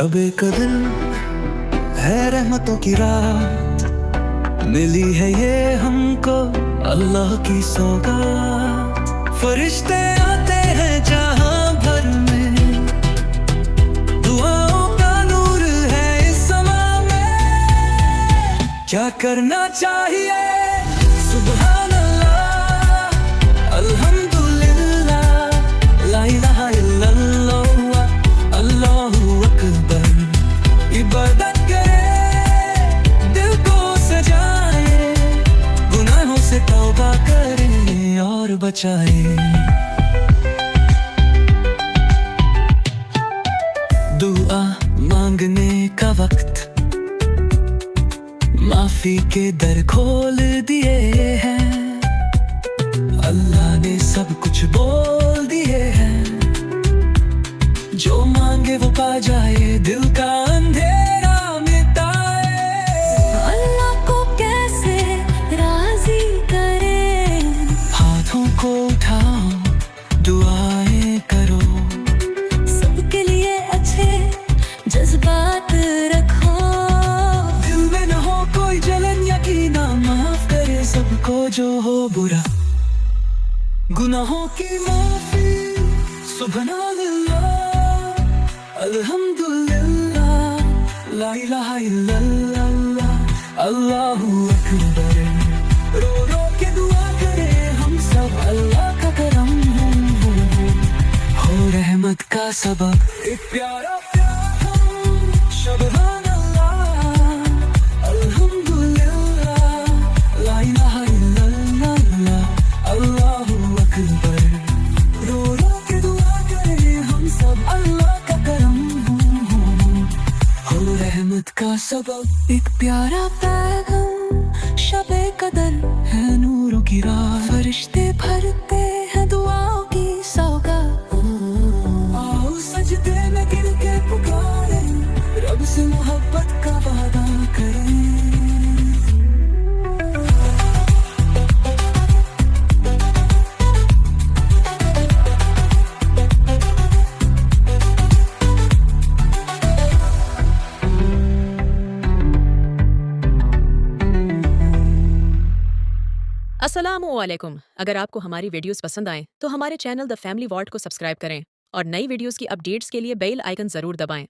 शबे कदर है रहमतों की रात, मिली है ये हमको अल्लाह की सौगात। फरिश्ते आते हैं जहां भर में, दुआओं का नूर है इस समा में। क्या करना चाहिए? सुभान अल्लाह, अल्हम्दुलिल्लाह, ला इलाहा इल्लल्लाह, अल्लाहू अकबर। इबादत करे, दिल को सजाए, गुनाहों से तौबा करे और बचाए। दुआ मांगने का वक्त, माफी के दर खोल दिए हैं, अल्लाह ने सब कुछ बोल दिए हैं। जो मांगे वो पा जाए, दिल का अंधेरा मिटाए। अल्लाह को कैसे राजी करें, हाथों को उठाओ, दुआएं करो, सबके लिए अच्छे जज्बात रखो। दिल में न हो कोई जलन या कीना, माफ करे सबको जो हो बुरा। गुनाहों की माफी, सुब्हानल्लाह, अल्हम्दुलिल्लाह, ला इलाहा इल्लल्लाह, अल्लाहू अकबर। रो रो के दुआ करें हम सब, अल्लाह का करम हो रहमत का सबब। एक प्यारा प्यार सुब्हानल्लाह, अल्हम्दुलिल्लाह, ला इलाहा इल्लल्लाह, अल्लाहू अकबर। रो रो के दुआ करें हम सब, अल्लाह का करम हो रहमत का सबब। एक प्यारा पैगाम शबे कदर है, नूरों की रात, फरिश्ते भरते हैं दुआओं की सौगात। आओ सजदे में गिर के पुकारे, रब से मोहब्बत का वादा करें। अस्सलामुअलैकुम। अगर आपको हमारी वीडियोस पसंद आएं तो हमारे चैनल द फैमिली वॉल्ट को सब्सक्राइब करें और नई वीडियोस की अपडेट्स के लिए बेल आइकन ज़रूर दबाएं।